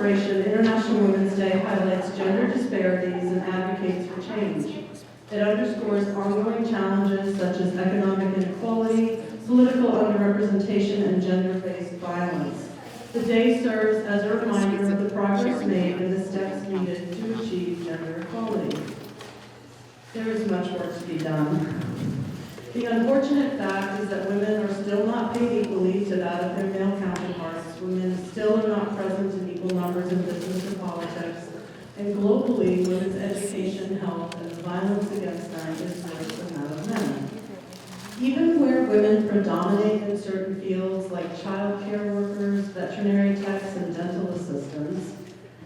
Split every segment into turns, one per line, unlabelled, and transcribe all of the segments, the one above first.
celebration, International Women's Day highlights gender disparities and advocates for change. It underscores ongoing challenges such as economic inequality, political underrepresentation, and gender-based violence. The day serves as a reminder of the progress made and the steps needed to achieve gender equality. There is much work to be done. The unfortunate fact is that women are still not paid equally to that of their male counterparts. Women still are not present in equal numbers in business or politics. And globally, women's education, health, and the violence against them is worse than that of men. Even where women predominate in certain fields like child care workers, veterinary techs, and dental assistants,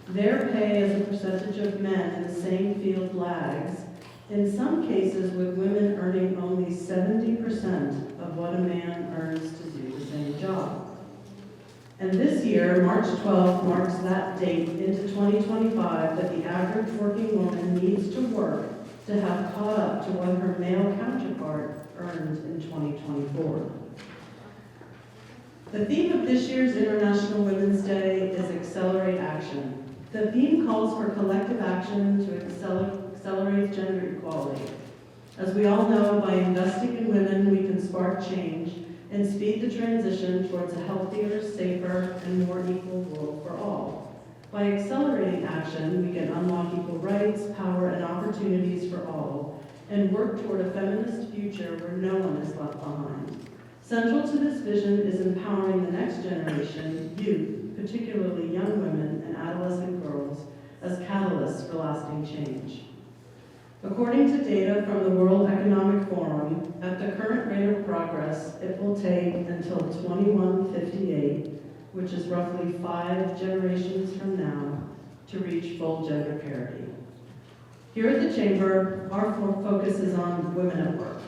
their pay as a percentage of men in the same field lags, in some cases with women earning only 70% of what a man earns to do the same job. And this year, March 12th, marks that date into 2025 that the average working woman needs to work to have caught up to what her male counterpart earned in 2024. The theme of this year's International Women's Day is Accelerate Action. The theme calls for collective action to accelerate gender equality. As we all know, by investing in women, we can spark change and speed the transition towards a healthier, safer, and more equal world for all. By accelerating action, we can unlock equal rights, power, and opportunities for all, and work toward a feminist future where no one is left behind. Central to this vision is empowering the next generation, youth, particularly young women and adolescent girls, as catalysts for lasting change. According to data from the World Economic Forum, at the current rate of progress, it will take until 2158, which is roughly 5 generations from now, to reach full gender parity. Here at the Chamber, our focus is on women at work.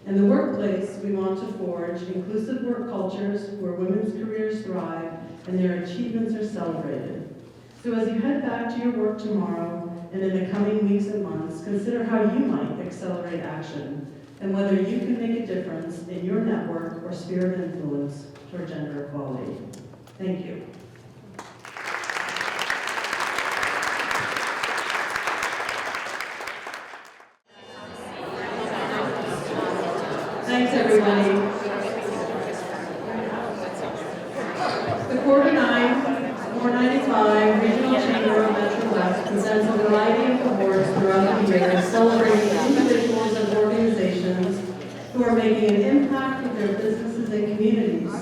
In the workplace, we want to forge inclusive work cultures where women's careers thrive and their achievements are celebrated. So as you head back to your work tomorrow and in the coming weeks and months, consider how you might accelerate action and whether you can make a difference in your network or sphere of influence toward gender equality. Thank you. Thanks, everybody. The Quarter 495 Regional Chamber of MetroWest presents a variety of awards throughout the year celebrating individuals and organizations who are making an impact with their businesses and communities.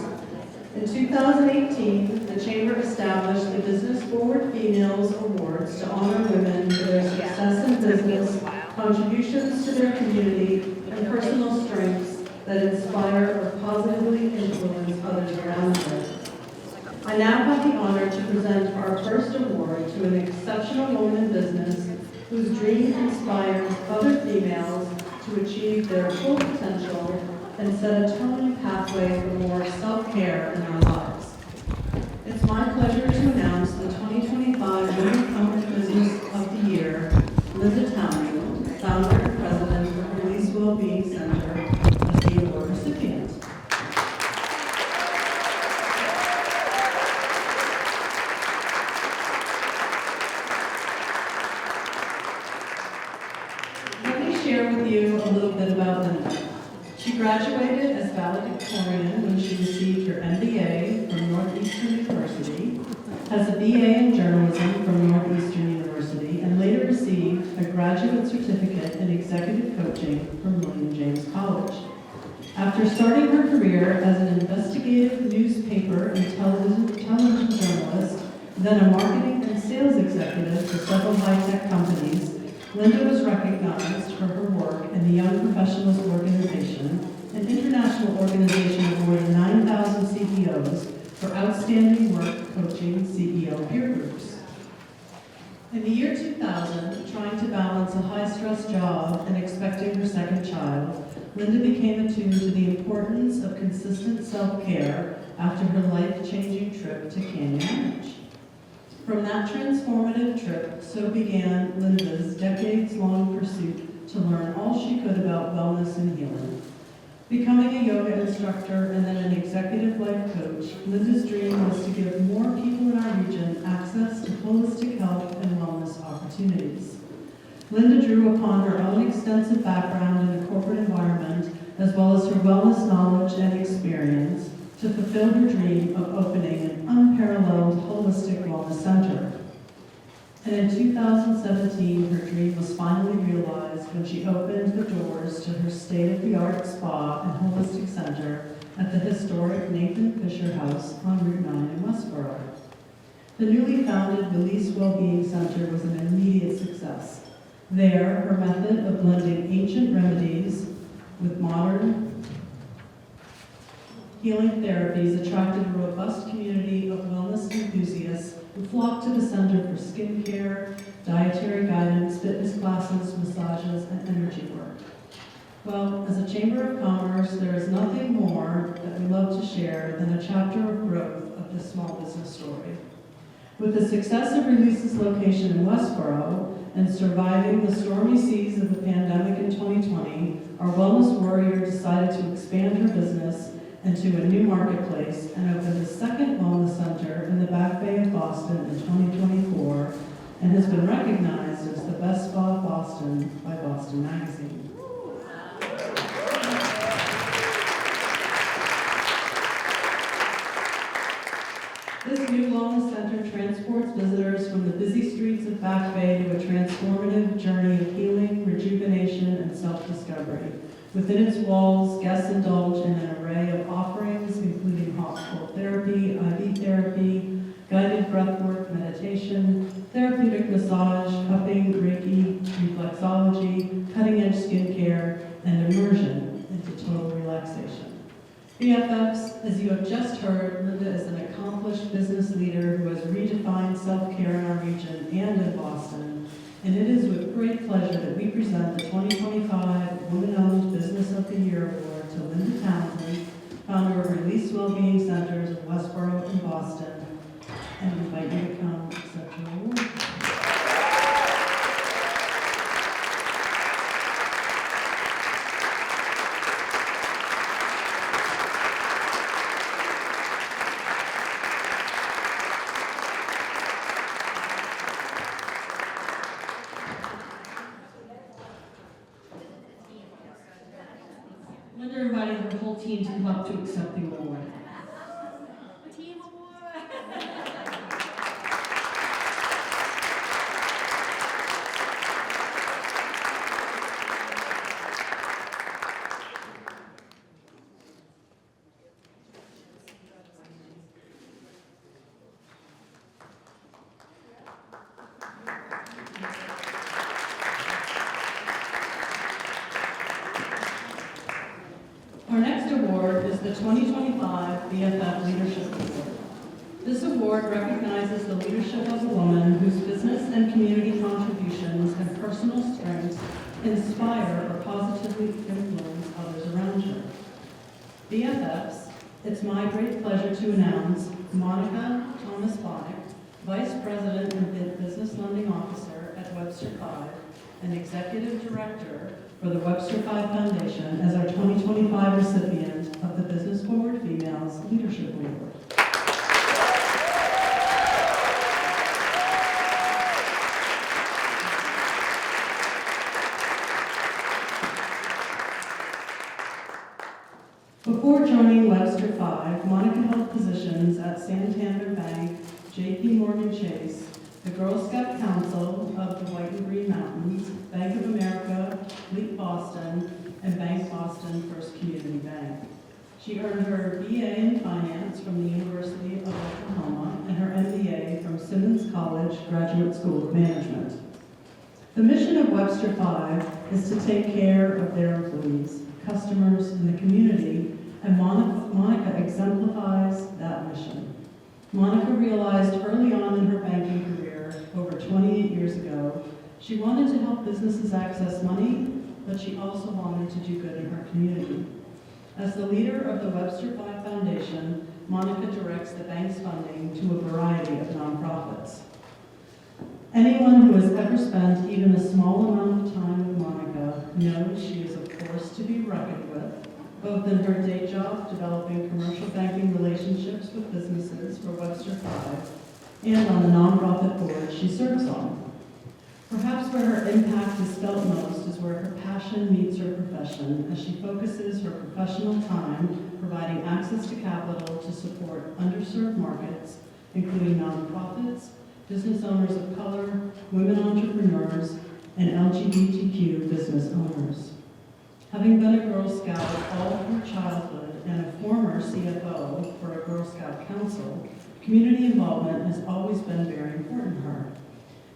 In 2018, the Chamber established the Business Forward Females Awards to honor women for their success in business, contributions to their community, and personal strengths that inspire or positively influence others around them. I now have the honor to present our first award to an exceptional woman in business whose dream inspires other females to achieve their full potential and set a tone and pathway for more self-care in our lives. It's my pleasure to announce the 2025 Women Owned Business of the Year, Linda Townsend, founder and president of Police Wellbeing Center, as the award recipient. Let me share with you a little bit about Linda. She graduated as valedictorian when she received her MBA from Northeastern University, has a BA in journalism from Northeastern University, and later received a graduate certificate in executive coaching from William James College. After starting her career as an investigative newspaper and television journalist, then a marketing and sales executive for several high-tech companies, Linda was recognized for her work in the Young Professionals Organization, an international organization of more than 9,000 CEOs for outstanding work coaching CEO peer groups. In the year 2000, trying to balance a high-stress job and expecting her second child, Linda became attuned to the importance of consistent self-care after her life-changing trip to Canyon Ranch. From that transformative trip, so began Linda's decades-long pursuit to learn all she could about wellness and healing. Becoming a yoga instructor and then an executive life coach, Linda's dream was to give more people in our region access to holistic health and wellness opportunities. Linda drew upon her own extensive background in the corporate environment, as well as her wellness knowledge and experience, to fulfill her dream of opening an unparalleled holistic wellness center. And in 2017, her dream was finally realized when she opened the doors to her state-of-the-art spa and holistic center at the historic Nathan Fisher House on Route 9 in Westboro. The newly founded Release Wellbeing Center was an immediate success. There, her method of blending ancient remedies with modern healing therapies attracted a robust community of wellness enthusiasts who flocked to the center for skincare, dietary guidance, fitness classes, massages, and energy work. Well, as a Chamber of Commerce, there is nothing more that we love to share than a chapter of growth of this small business story. With the success of Release's location in Westboro and surviving the stormy seas of the pandemic in 2020, our wellness warrior decided to expand her business into a new marketplace and opened the second wellness center in the Back Bay of Boston in 2024 and has been recognized as the best spa of Boston by Boston Magazine. This new wellness center transports visitors from the busy streets of Back Bay to a transformative journey of healing, rejuvenation, and self-discovery. Within its walls, guests indulge in an array of offerings, including hot cold therapy, IV therapy, guided breathwork, meditation, therapeutic massage, cupping, Reiki, reflexology, cutting-edge skincare, and immersion into total relaxation. BFFs, as you have just heard, Linda is an accomplished business leader who has redefined self-care in our region and in Boston, and it is with great pleasure that we present the 2025 Woman-Owned Business of the Year Award to Linda Townsend, founder of Release Wellbeing Centers of Westboro and Boston, and invite you to come accept your award. Linda invited her whole team to come up to accept the award.
Team award!
Our next award is the 2025 BFF Leadership Award. This award recognizes the leadership of a woman whose business and community contributions and personal strengths inspire or positively influence others around her. BFFs, it's my great pleasure to announce Monica Thomas-Bonnick, Vice President and Business Lending Officer at Webster 5, and Executive Director for the Webster 5 Foundation, as our 2025 recipient of the Business Forward Females Leadership Award. Before joining Webster 5, Monica held positions at Santander Bank, J.P. Morgan Chase, the Girl Scout Council of the White and Green Mountains, Bank of America, Fleet Boston, and Bank Boston First Community Bank. She earned her BA in Finance from the University of Oklahoma and her MBA from Simmons College Graduate School of Management. The mission of Webster 5 is to take care of their employees, customers, and the community, and Monica exemplifies that mission. Monica realized early on in her banking career, over 28 years ago, she wanted to help businesses access money, but she also wanted to do good in her community. As the leader of the Webster 5 Foundation, Monica directs the bank's funding to a variety of nonprofits. Anyone who has ever spent even a small amount of time with Monica knows she is a force to be reckoned with, both in her day job developing commercial banking relationships with businesses for Webster 5 and on the nonprofit board she serves on. Perhaps where her impact is felt most is where her passion meets her profession as she focuses her professional time providing access to capital to support underserved markets, including nonprofits, business owners of color, women entrepreneurs, and LGBTQ business owners. Having been a Girl Scout all through childhood and a former CFO for a Girl Scout council, community involvement has always been very important to her.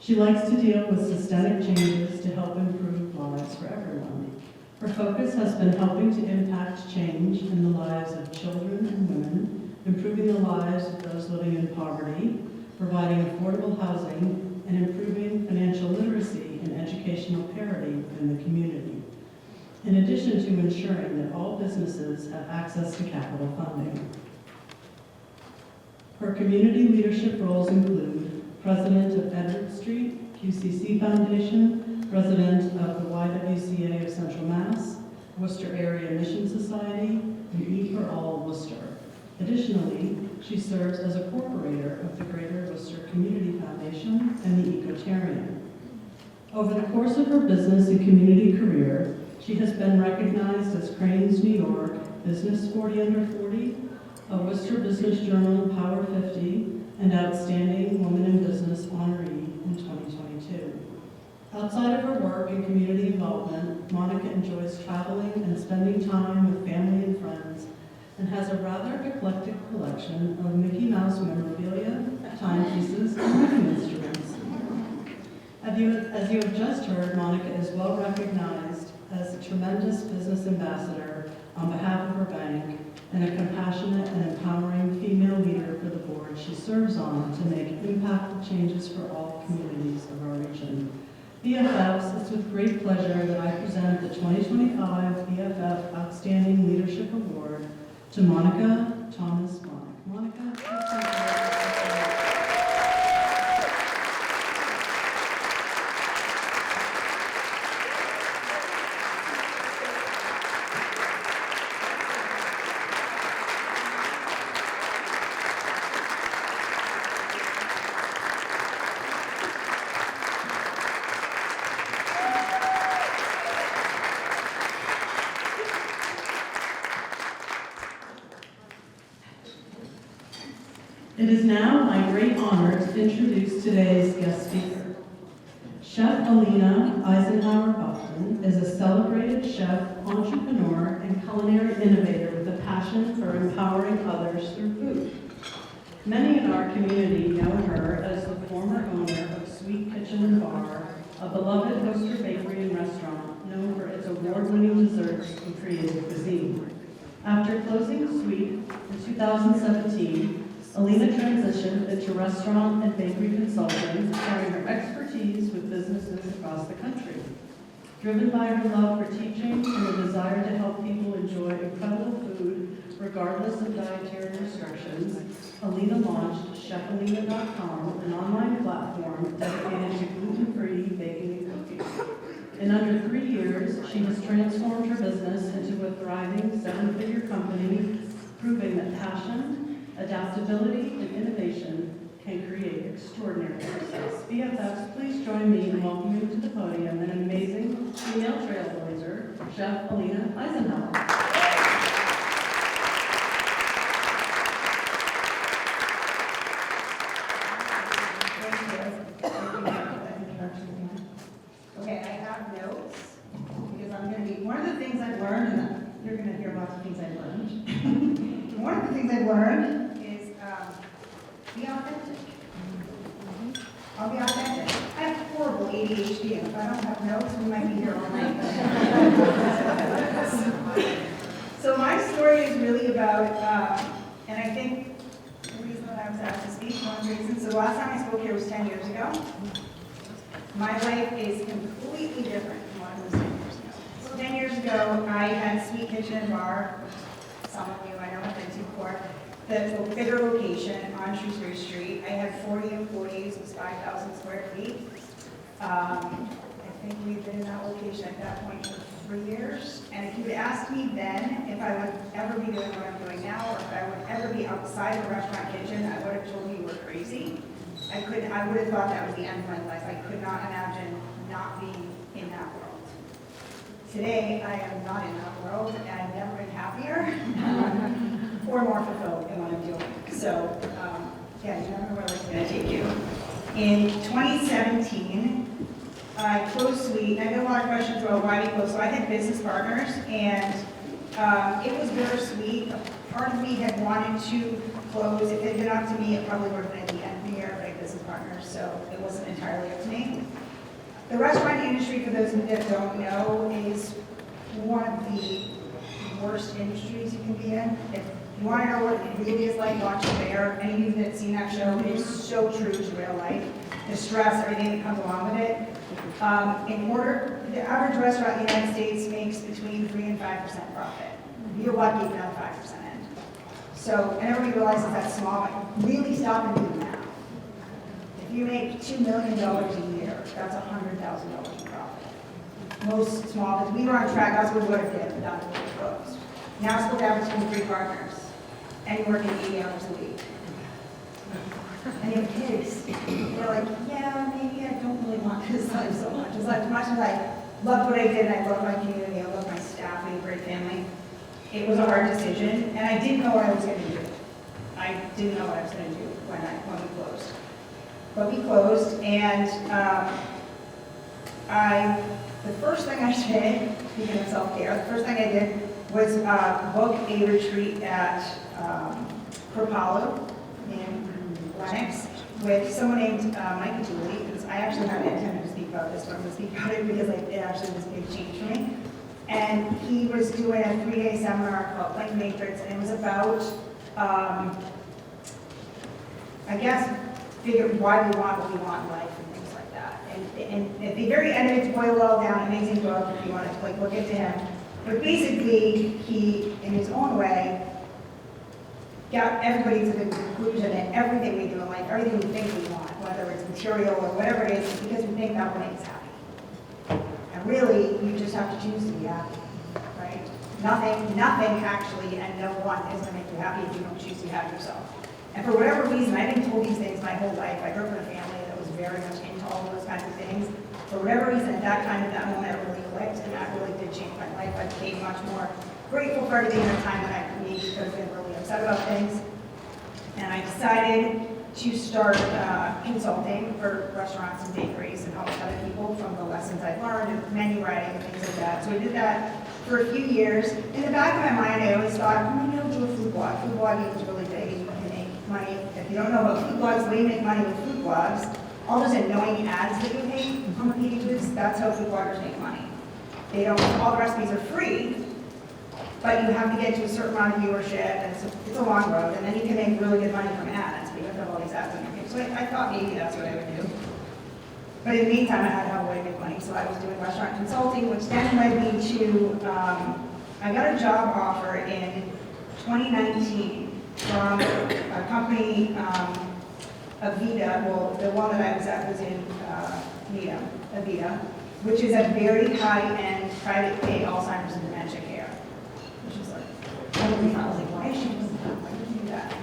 She likes to deal with systemic changes to help improve lives for everyone. Her focus has been helping to impact change in the lives of children and women, improving the lives of those living in poverty, providing affordable housing, and improving financial literacy and educational parity within the community, in addition to ensuring that all businesses have access to capital funding. Her community leadership roles include President of Edward Street QCC Foundation, President of the YWCA of Central Mass, Worcester Area Mission Society, and E for All Worcester. Additionally, she serves as a corporator of the Greater Worcester Community Foundation and the Ecotarian. Over the course of her business and community career, she has been recognized as Crain's New York Business 40 Under 40, a Worcester Business Journal Power 50, and Outstanding Woman in Business honoree in 2022. Outside of her work and community involvement, Monica enjoys traveling and spending time with family and friends, and has a rather eclectic collection of Mickey Mouse memorabilia, timepieces, and writing instruments. As you have just heard, Monica is well recognized as a tremendous business ambassador on behalf of her bank and a compassionate and empowering female leader for the board she serves on to make impactful changes for all communities of our region. BFFs, it's with great pleasure that I present the 2025 BFF Outstanding Leadership Award to Monica Thomas-Bonnick. Monica, please. It is now my great honor to introduce today's guest speaker. Chef Alina Eisenhauer Buffton is a celebrated chef, entrepreneur, and culinary innovator with a passion for empowering others through food. Many in our community know her as the former owner of Sweet Kitchen and Bar, a beloved Webster bakery and restaurant known for its award-winning desserts and creative cuisine. After closing Sweet in 2017, Alina transitioned into restaurant and bakery consulting, sharing her expertise with businesses across the country. Driven by her love for teaching and a desire to help people enjoy incredible food regardless of dietary restrictions, Alina launched ChefAlina.com, an online platform dedicated to gluten-free baking and cooking. In under 3 years, she has transformed her business into a thriving 7-figure company, proving that passion, adaptability, and innovation can create extraordinary success. BFFs, please join me in welcoming to the podium an amazing female trailblazer, Chef Alina Eisenhauer.
Okay, I have notes because I'm going to be, one of the things I've learned, and you're going to hear lots of things I've learned. One of the things I've learned is be authentic. I'll be authentic. I have horrible ADHD, and if I don't have notes, we might be here all night. So my story is really about, and I think the reason that I was asked to speak, one reason, so the last time I spoke here was 10 years ago. My life is completely different from what it was 10 years ago. So 10 years ago, I had Sweet Kitchen and Bar. Some of you I know have been to before. The bigger location on Shrewsbury Street. I had 40 employees. It was 5,000 square feet. I think we've been in that location at that point for 3 years. And if you had asked me then if I would ever be doing what I'm doing now, or if I would ever be outside of a restaurant kitchen, I would have told you you were crazy. I would have thought that was the end of my life. I could not imagine not being in that world. Today, I am not in that world, and I've never been happier or more fulfilled in what I'm doing. So, yeah, you never know where life's going to take you. In 2017, I closed Sweet. I get a lot of questions about why we closed. So I had business partners, and it was bittersweet. Part of me had wanted to close. If it had been up to me, it probably would have been at the end of the year, but I had business partners, so it wasn't entirely up to me. The restaurant industry, for those that don't know, is one of the worst industries you can be in. If you want to know what it really is like watching Bear, any of you that have seen that show, it is so true to real life. The stress, everything that comes along with it. The average restaurant in the United States makes between 3 and 5% profit. You're lucky if not 5% end. So, and everybody realizes that's small, but really stop and do the math. If you make $2 million a year, that's $100,000 in profit. Most small, because we were on track, that's what we would have done if we closed. Now it's split down between 3 partners, and you're working 80 hours a week. And you have kids. They're like, yeah, maybe I don't really want this life so much. As much as I loved what I did, and I loved my community, I loved my staff, we had a great family, it was a hard decision, and I didn't know what I was going to do. I didn't know what I was going to do when we closed. But we closed, and the first thing I did, speaking of self-care, the first thing I did was book a retreat at Propalo in Lennox with someone named Mike Julie, because I actually hadn't intended to speak about this, but I'm going to speak about it because it actually was a big change for me. And he was doing a 3-day seminar called Like Matrix, and it was about, I guess, figure why we want what we want in life and things like that. And at the very end of it, to boil it all down, amazing book if you want to look into him. But basically, he, in his own way, got everybody to the conclusion that everything we do in life, everything we think we want, whether it's material or whatever it is because we think that will make us happy. And really, you just have to choose to be happy, right? Nothing actually, and no one is going to make you happy if you don't choose to be happy yourself. And for whatever reason, I've been told these things my whole life. I grew up in a family that was very much into all those kinds of things. For whatever reason, at that time, at that moment, it really clicked, and that really did change my life. I became much more grateful for everything at a time when I could have been really upset about things. And I decided to start consulting for restaurants and bakeries and help other people from the lessons I've learned and menu writing and things like that. So I did that for a few years. In the back of my mind, I always thought, maybe I'll do a food blog. Food blogging was really big, and you can make money. If you don't know about food blogs, the way you make money with food blogs, all those annoying ads that you make on the pages, that's how food bloggers make money. They don't, all the recipes are free, but you have to get to a certain amount of viewership, and it's a long road, and then you can make really good money from ads, but you have to have all these ads on your page. So I thought maybe that's what I would do. But in the meantime, I had to have a way to make money, so I was doing restaurant consulting, which then led me to, I got a job offer in 2019 from a company, Avita, well, the one that I was at was in Avita, which is a very high-end private pay Alzheimer's and dementia care. Which is like, I was like, why is she doing that? Why did you do that?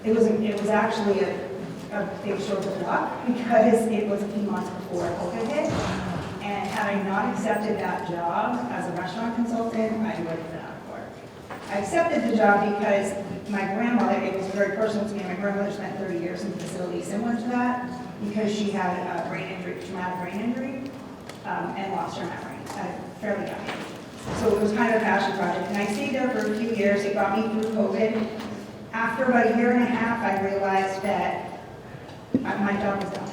It was actually a big stroke of luck because it was a few months before COVID hit. And had I not accepted that job as a restaurant consultant, I would have been out of work. I accepted the job because my grandmother, it was very personal to me, my grandmother spent 30 years in a facility similar to that because she had a brain injury, traumatic brain injury, and lost her memory at a fairly young age. So it was kind of a passion project. And I stayed there for a few years. It got me through COVID. After about a year and a half, I realized that my job was done.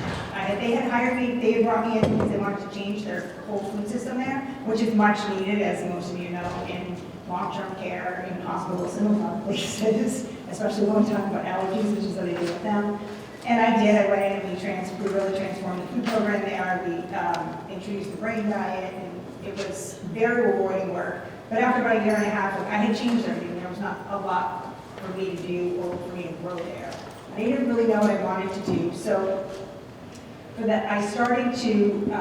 They had hired me, they had brought me in because they wanted to change their whole food system there, which is much needed, as most of you know, in long-term care, in hospitals, and a lot of places, especially when we're talking about allergies, which is what I do with them. And I did. I went in and we really transformed the food program there. We introduced the brain diet, and it was very rewarding work. But after about a year and a half, I had changed everything. There was not a lot for me to do or for me to grow there. I didn't really know what I wanted to do. So for that, I started to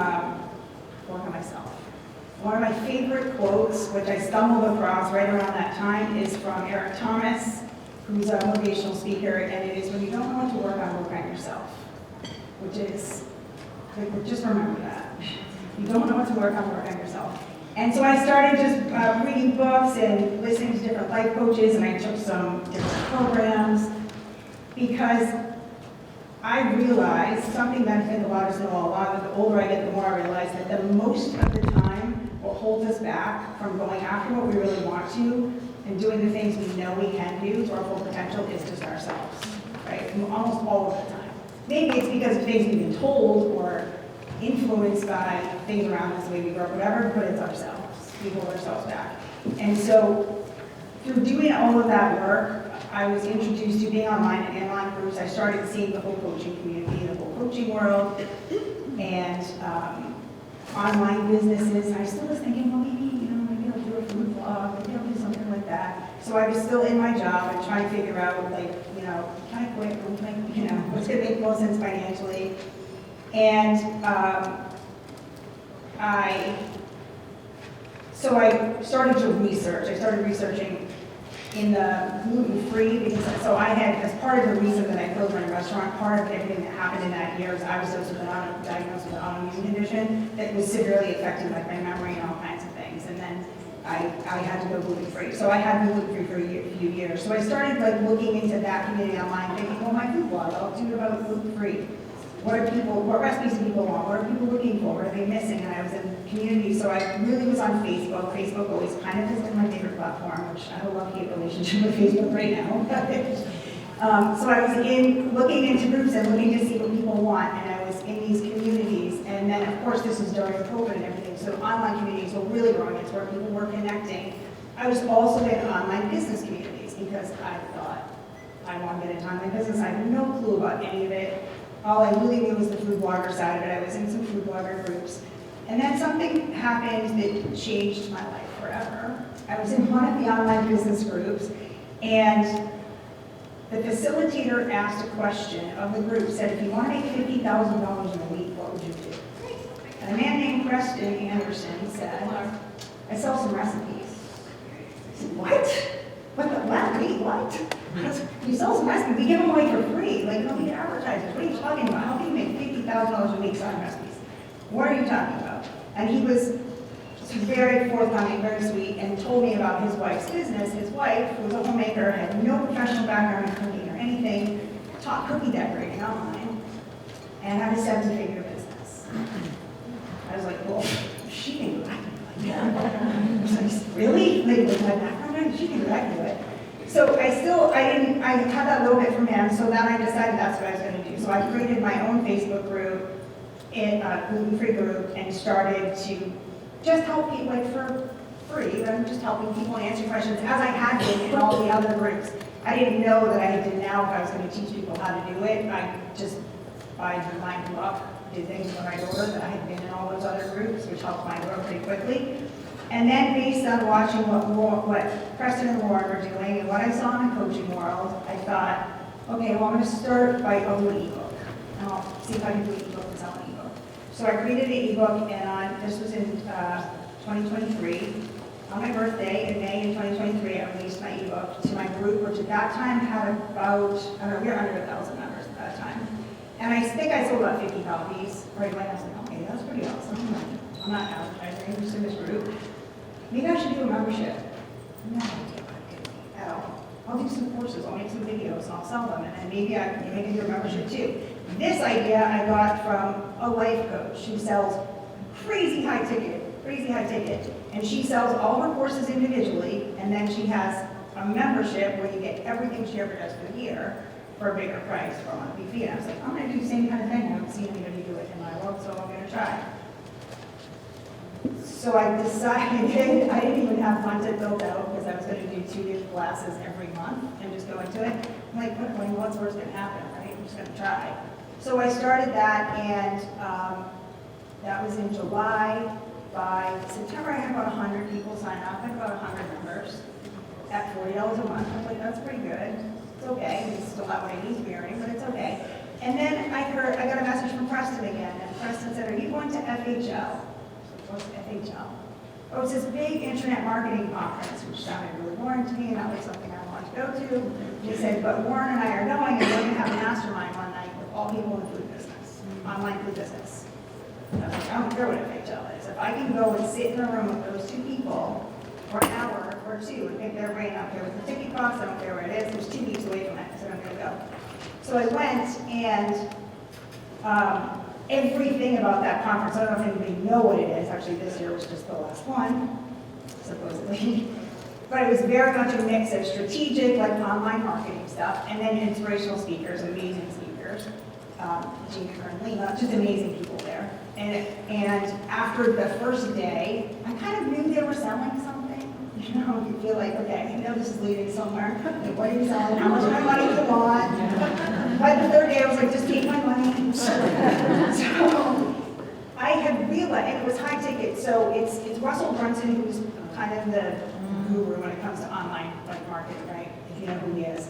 work on myself. One of my favorite quotes, which I stumbled across right around that time, is from Eric Thomas, who's a motivational speaker, and it is, when you don't know what to work on yourself. Which is, like, just remember that. You don't know what to work on yourself. And so I started just reading books and listening to different life coaches, and I took some different programs, because I realized something that I think a lot of us know all along, that the older I get, the more I realize that the most of the time, what holds us back from going after what we really want to and doing the things we know we can do to our full potential is just ourselves, right? Almost all of the time. Maybe it's because of things we've been told or influenced by things around us, the way we grow up, whatever, but it's ourselves. We hold ourselves back. And so through doing all of that work, I was introduced to being online and online groups. I started seeing the whole coaching community, the whole coaching world, and online businesses. And I still was thinking, well, maybe I'll do a food blog, maybe I'll do something like that. So I was still in my job and trying to figure out, like, can I quit? What's going to make most sense financially? And I started to research. I started researching in the gluten-free, because so I had, as part of the reason that I closed my restaurant, part of everything that happened in that year is I was diagnosed with an autoimmune condition that was severely affecting like my memory and all kinds of things. And then I had to go gluten-free. So I had been gluten-free for a few years. So I started like looking into that community online, thinking, well, my food blog, I'll do about gluten-free. What recipes do people want? What are people looking for? What are they missing? And I was in community, so I really was on Facebook. Facebook always kind of has been my favorite platform, which I have a love-hate relationship with Facebook right now. So I was looking into groups and looking to see what people want, and I was in these communities. And then, of course, this was during COVID and everything, so online communities were really growing. It's where people were connecting. I was also in online business communities because I thought I wanted to get into online business. I had no clue about any of it. All I really knew was the food blogger side of it. I was in some food blogger groups. And then something happened that changed my life forever. I was in one of the online business groups, and the facilitator asked a question of the group, said, if you want to make $50,000 in a week, what would you do? And a man named Preston Anderson said, I sell some recipes. I said, what? What? You sell some recipes, we give them away for free. Like, we get advertisers. What are you talking about? How can you make $50,000 a week selling recipes? What are you talking about? And he was very forthcoming, very sweet, and told me about his wife's business. His wife, who was a homemaker, had no professional background in cooking or anything, taught cookie decorating online, and had a seven-figure business. I was like, well, she can do that. I was like, really? Like, with my background, she can do that, do it. So I had that little bit from him, so then I decided that's what I was going to do. So I created my own Facebook group, a gluten-free group, and started to just help people, like, for free. I'm just helping people answer questions as I had been in all the other groups. I didn't know that I had to now, if I was going to teach people how to do it, I just, by my luck, did things with my daughter that I had been in all those other groups, which helped my daughter pretty quickly. And then based on watching what Preston and Lauren were doing and what I saw in the coaching world, I thought, okay, well, I'm going to start by doing an ebook. And I'll see if I can do an ebook and sell an ebook. So I created an ebook, and this was in 2023. On my birthday, in May 2023, I released my ebook to my group, which at that time had about, we were under 1,000 members at that time. And I think I sold about 50 copies right away. I was like, okay, that's pretty awesome. I'm not advertising in this group. Maybe I should do a membership. No idea what I'm doing at all. I'll do some courses, I'll make some videos, and I'll sell them, and then maybe I can do a membership too. This idea I got from a life coach who sells crazy high ticket, and she sells all her courses individually, and then she has a membership where you get everything she ever does for the year for a bigger price for a monthly fee. And I was like, I'm going to do the same kind of thing. I haven't seen anybody do it in my world, so I'm going to try. So I decided, I didn't even have content built out because I was going to do 2 new classes every month and just go into it. I'm like, what's worse going to happen, right? I'm just going to try. So I started that, and that was in July. By September, I had about 100 people sign up. I had about 100 members at $40 a month. I was like, that's pretty good. It's okay. It's still not what I need to be earning, but it's okay. And then I got a message from Preston again, and Preston said, are you going to FHL? what's FHL? Oh, it's this big internet marketing conference, which sounded really boring to me, and that was something I wanted to go to. He said, but Warren and I are going, and we're going to have a mastermind one night with all people in the food business, online food business. And I was like, I don't care what FHL is. If I can go and sit in a room with those two people for an hour or two and pick their brain up here with the ticket cost, I don't care where it is. It was 2 weeks away from it, so I'm going to go. So I went, and everything about that conference, I don't know if anybody know what it is. Actually, this year was just the last one, supposedly. But it was very much a mix of strategic, like online marketing stuff, and then inspirational speakers, amazing speakers. Gina and Lena, just amazing people there. And after the first day, I kind of knew they were selling something. You know, you feel like, okay, I know this is leading somewhere. Like, what are you selling? How much of my money do you want? By the third day, I was like, just take my money. So I had realized, and it was high ticket, so it's Russell Brunson, who's kind of the guru when it comes to online like marketing, right? If you know who he is.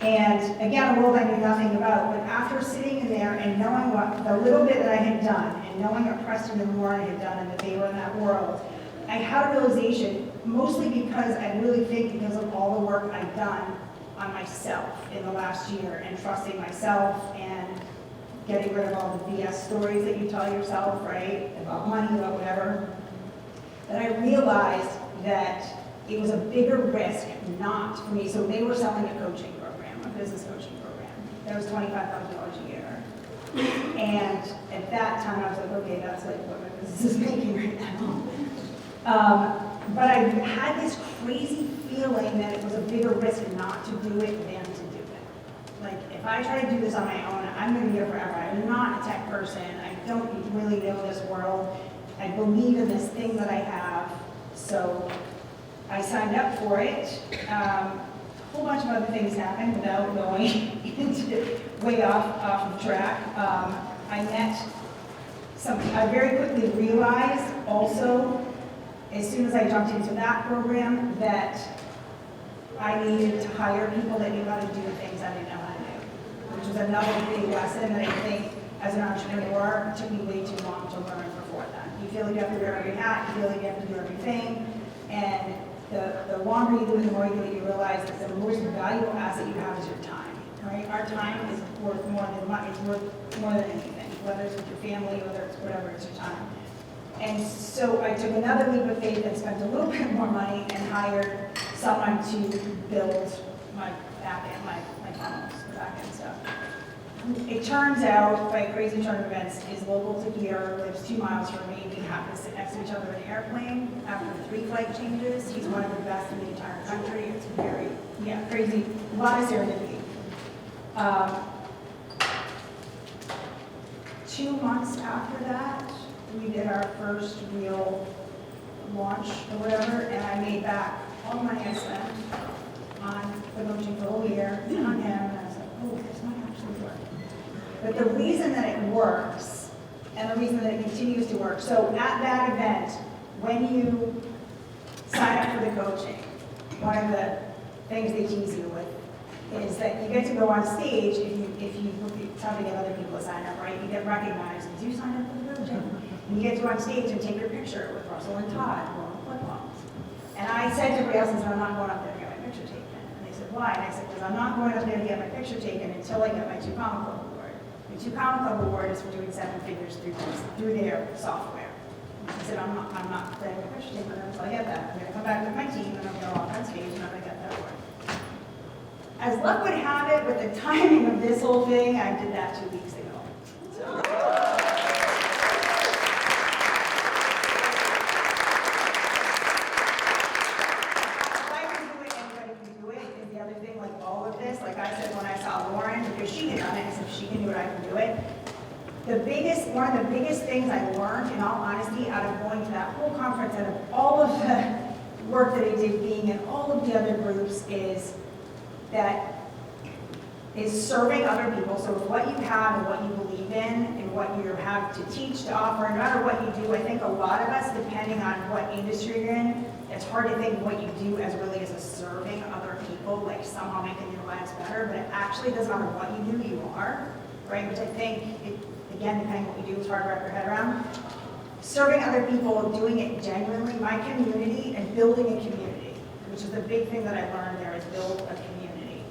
And again, a world I knew nothing about, but after sitting in there and knowing what the little bit that I had done, and knowing what Preston and Lauren had done and that they were in that world, I had a realization, mostly because I really think because of all the work I've done on myself in the last year, and trusting myself, and getting rid of all the BS stories that you tell yourself, right, about money, about whatever, that I realized that it was a bigger risk not for me. So they were selling a coaching program, a business coaching program. That was $25,000 a year. And at that time, I was like, okay, that's like what my business is making right now. But I had this crazy feeling that it was a bigger risk not to do it than to do it. Like, if I try to do this on my own, I'm going to be here forever. I'm not a tech person. I don't really know this world. I believe in this thing that I have. So I signed up for it. A whole bunch of other things happened without going into way off of track. I very quickly realized also, as soon as I jumped into that program, that I needed to hire people that knew how to do the things I didn't know how to do, which was another big lesson that I think as an entrepreneur took me way too long to learn before that. You feel like you have to wear every hat, you feel like you have to do everything, and the longer you do it, the more you do it, you realize that the most valuable asset you have is your time, right? Our time is worth more than money, it's worth more than anything, whether it's with your family, whether it's whatever, it's your time. And so I took another leap of faith and spent a little bit more money and hired someone to build my back end, my funnels, the back end stuff. It turns out, by a crazy turn of events, is local to here, lives 2 miles from me. We happen to sit next to each other in an airplane after 3 flight changes. He's one of the best in the entire country. It's very, crazy, a lot of serendipity. 2 months after that, we did our first real launch or whatever, and I made back all the money I spent on the coaching for a whole year and on him, and I was like, oh, this might actually work. But the reason that it works, and the reason that it continues to work, so at that event, when you sign up for the coaching, one of the things they tease you with is that you get to go on stage if you try to get other people to sign up, right? You get recognized because you signed up for the coaching. And you get to go on stage and take your picture with Russell and Todd blowing flip-flops. And I said to everybody else, I said, I'm not going up there to get my picture taken. And they said, why? And I said, because I'm not going up there to get my picture taken until I get my 2 Comma Club award. The 2 Comma Club award is for doing 7 figures through their software. I said, I'm not getting my picture taken until I get that. I'm going to come back with my team and I'm going to walk on stage and I'm going to get that award. As luck would have it, with the timing of this whole thing, I did that 2 weeks ago. So. Like I said when I saw Lauren, because she had done it, I said, if she can do it, I can do it. One of the biggest things I learned, in all honesty, out of going to that whole conference, out of all of the work that I did being in all of the other groups, is serving other people. So with what you have and what you believe in and what you have to teach, to offer, no matter what you do, I think a lot of us, depending on what industry you're in, it's hard to think of what you do as really as a serving other people, like somehow making their lives better, but it actually doesn't matter what you do, you are, right? Which I think, again, depending on what you do, it's hard to wrap your head around. serving other people, doing it genuinely, my community, and building a community, which is the big thing that I learned there, is build a community.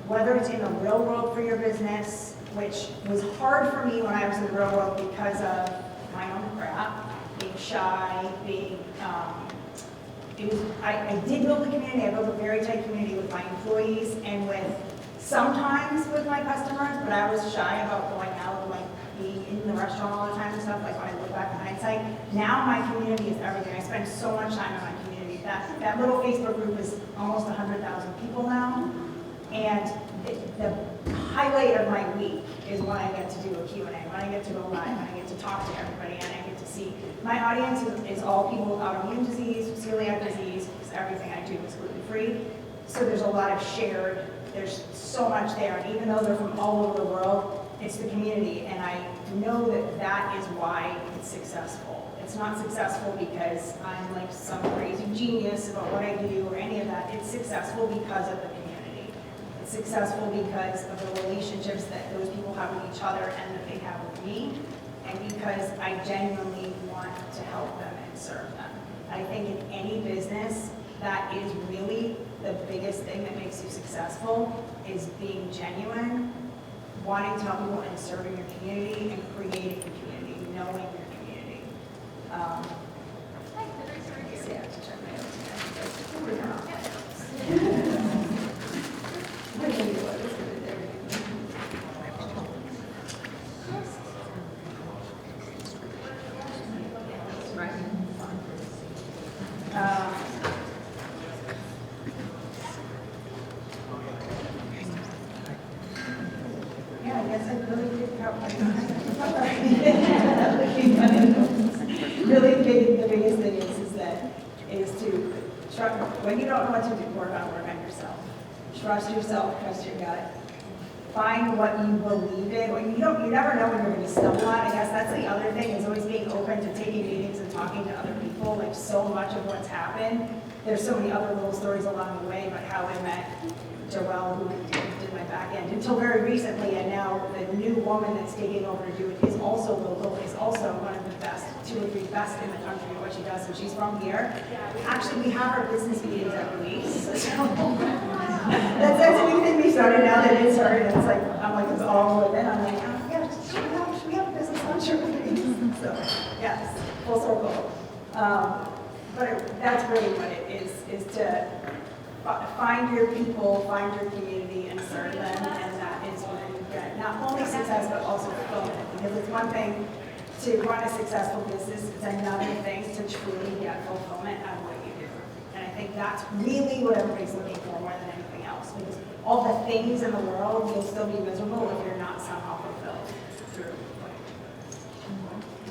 Whether it's in the real world for your business, which was hard for me when I was in the real world because of my own crap, being shy, I did build a community. I built a very tight community with my employees and sometimes with my customers, but I was shy about going out and being in the restaurant all the time and stuff, like when I look back in hindsight. Now my community is everything. I spend so much time in my community. That little Facebook group is almost 100,000 people now, and the highlight of my week is when I get to do a Q&A, when I get to go live, when I get to talk to everybody, and I get to see. My audience is all people with autoimmune disease, celiac disease, because everything I do is gluten-free. So there's a lot of there's so much there, and even though they're from all over the world, it's the community, and I know that is why it's successful. It's not successful because I'm like some crazy genius about what I do or any of that. It's successful because of the community. It's successful because of the relationships that those people have with each other and that they have with me, and because I genuinely want to help them and serve them. I think in any business, that is really the biggest thing that makes you successful, is being genuine, wanting to help people, and serving your community, and creating your community, knowing your community. I have to check my notes again. What do you do? Yeah, I guess I really did help. Really the biggest thing is to trust, when you don't know what to do, work on yourself. Trust yourself, trust your gut. Find what you believe in. When you never know when you're going to stumble on. I guess that's the other thing, is always being open to taking meetings and talking to other people. Like, so much of what's happened, there's so many other little stories along the way, but how I met Joelle, who did my back end, until very recently, and now the new woman that's taking over to do it is also local, is also one of the best, 2 or 3 best in the country at what she does, and she's from here. Actually, we have our business meetings every week, so that's a new thing we started now that it started. It's like, I'm like, it's all within. I'm like, oh, yeah, should we have a business lunch every week? So, yes, full circle. But that's really what it is to find your people, find your community, and serve them, and that is when you get not only success, but also fulfillment. Because it's one thing to run a successful business, it's another thing to truly get fulfillment out of what you do. And I think that's really what everybody's looking for more than anything else. Because all the things in the world, you'll still be miserable if you're not somehow fulfilled through what you do.